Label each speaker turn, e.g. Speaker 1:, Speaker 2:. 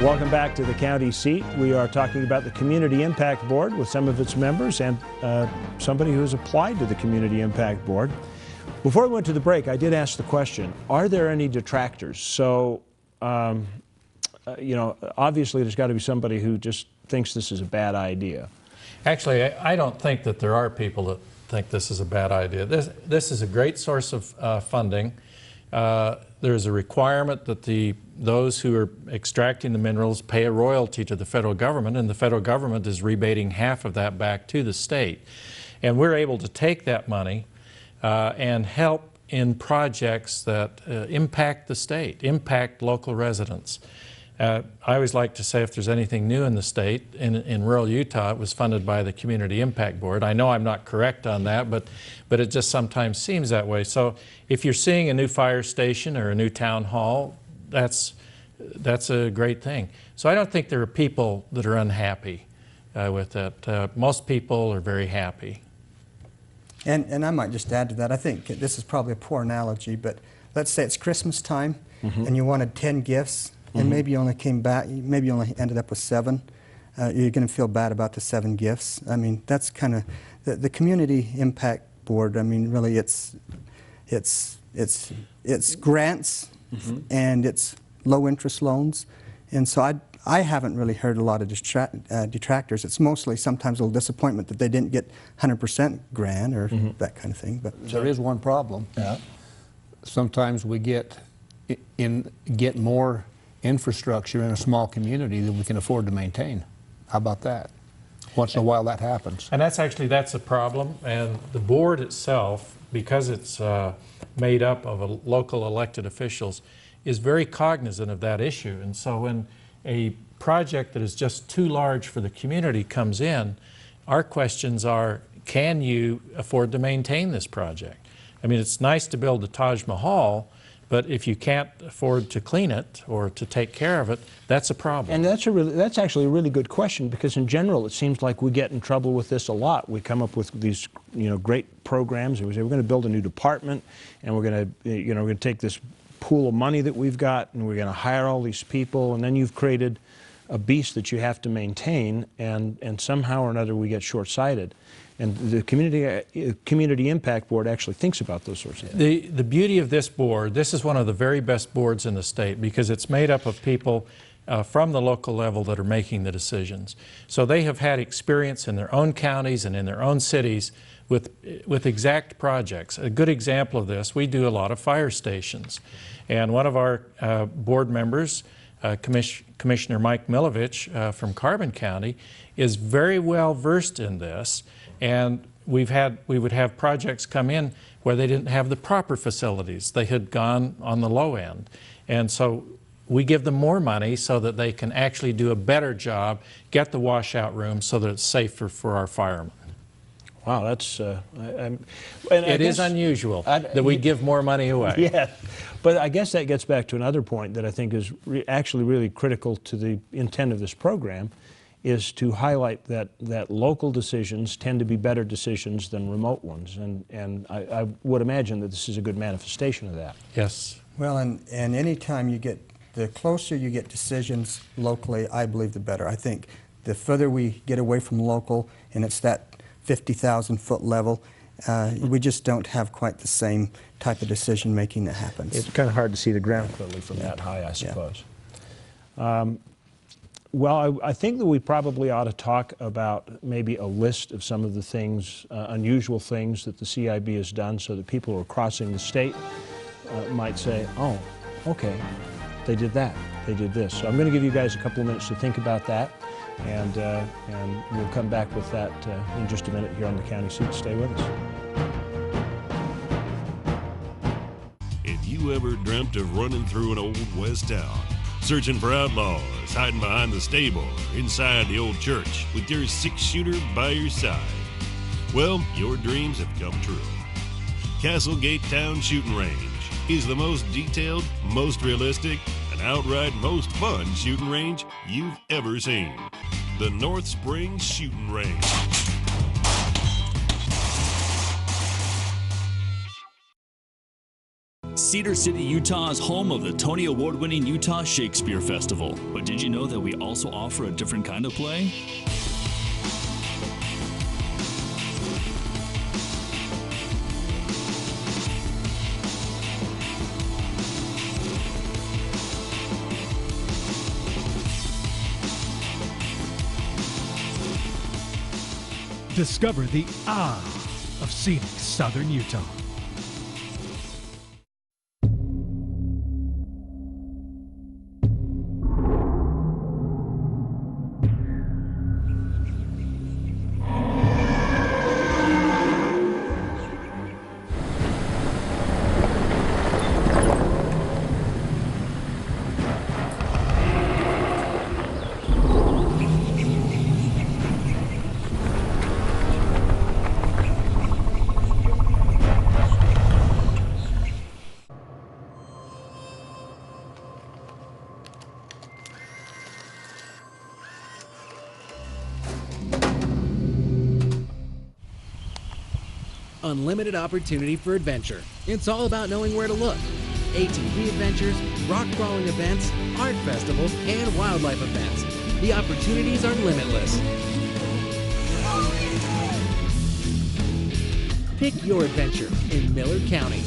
Speaker 1: Welcome back to the county seat. We are talking about the Community Impact Board with some of its members and somebody who has applied to the Community Impact Board. Before we went to the break, I did ask the question, are there any detractors? So, you know, obviously there's got to be somebody who just thinks this is a bad idea.
Speaker 2: Actually, I don't think that there are people that think this is a bad idea. This is a great source of funding. There's a requirement that those who are extracting the minerals pay a royalty to the federal government, and the federal government is rebating half of that back to the state. And we're able to take that money and help in projects that impact the state, impact local residents. I always like to say if there's anything new in the state, in rural Utah, it was funded by the Community Impact Board. I know I'm not correct on that, but it just sometimes seems that way. So if you're seeing a new fire station or a new town hall, that's a great thing. So I don't think there are people that are unhappy with it. Most people are very happy.
Speaker 3: And I might just add to that, I think this is probably a poor analogy, but let's say it's Christmas time and you wanted 10 gifts and maybe you only came back, maybe you only ended up with 7. You're going to feel bad about the 7 gifts. I mean, that's kind of, the Community Impact Board, I mean, really it's grants and it's low interest loans. And so I haven't really heard a lot of detractors. It's mostly sometimes a little disappointment that they didn't get 100% grant or that kind of thing. But
Speaker 4: there is one problem. Yeah. Sometimes we get more infrastructure in a small community than we can afford to maintain. How about that? Once in a while that happens.
Speaker 2: And that's a problem. And the board itself, because it's made up of local elected officials, is very cognizant of that issue. And so when a project that is just too large for the community comes in, our questions are, can you afford to maintain this project? I mean, it's nice to build the Taj Mahal, but if you can't afford to clean it or to take care of it, that's a problem.
Speaker 1: And that's actually a really good question, because in general it seems like we get in trouble with this a lot. We come up with these, you know, great programs, and we say we're going to build a new department, and we're going to, you know, we're going to take this pool of money that we've got, and we're going to hire all these people, and then you've created a beast that you have to maintain, and somehow or another we get short-sighted. And the Community Impact Board actually thinks about those sorts of things.
Speaker 2: The beauty of this board, this is one of the very best boards in the state, because it's made up of people from the local level that are making the decisions. So they have had experience in their own counties and in their own cities with exact projects. A good example of this, we do a lot of fire stations. And one of our board members, Commissioner Mike Milovich from Carbon County, is very well versed in this. And we would have projects come in where they didn't have the proper facilities. They had gone on the low end. And so we give them more money so that they can actually do a better job, get the washout room so that it's safer for our firemen.
Speaker 1: Wow, that's
Speaker 2: it is unusual that we give more money away.
Speaker 1: Yeah, but I guess that gets back to another point that I think is actually really critical to the intent of this program, is to highlight that local decisions tend to be better decisions than remote ones, and I would imagine that this is a good manifestation of that.
Speaker 2: Yes.
Speaker 3: Well, and any time you get, the closer you get decisions locally, I believe the better. I think the further we get away from local, and it's that 50,000-foot level, we just don't have quite the same type of decision making that happens.
Speaker 1: It's kind of hard to see the ground clearly from that high, I suppose. Yeah. Well, I think that we probably ought to talk about maybe a list of some of the things, unusual things that the CIB has done, so that people who are crossing the state might say, oh, okay, they did that, they did this. So I'm going to give you guys a couple of minutes to think about that, and we'll come back with that in just a minute here on the County Seat. Stay with us.
Speaker 5: Have you ever dreamt of running through an old west town, searching for outlaws, hiding behind the stable, or inside the old church with your 6-shooter by your side? Well, your dreams have come true. Castlegate Town Shooting Range is the most detailed, most realistic, and outright most fun shooting range you've ever seen. The North Springs Shooting Range.
Speaker 6: Cedar City, Utah is home of the Tony Award-winning Utah Shakespeare Festival. But did you know that we also offer a different kind of play?
Speaker 7: Discover the of scenic southern Utah.
Speaker 8: Unlimited opportunity for adventure. It's all about knowing where to look. ATV adventures, rock crawling events, art festivals, and wildlife events. The opportunities are limitless. Pick your adventure in Miller County.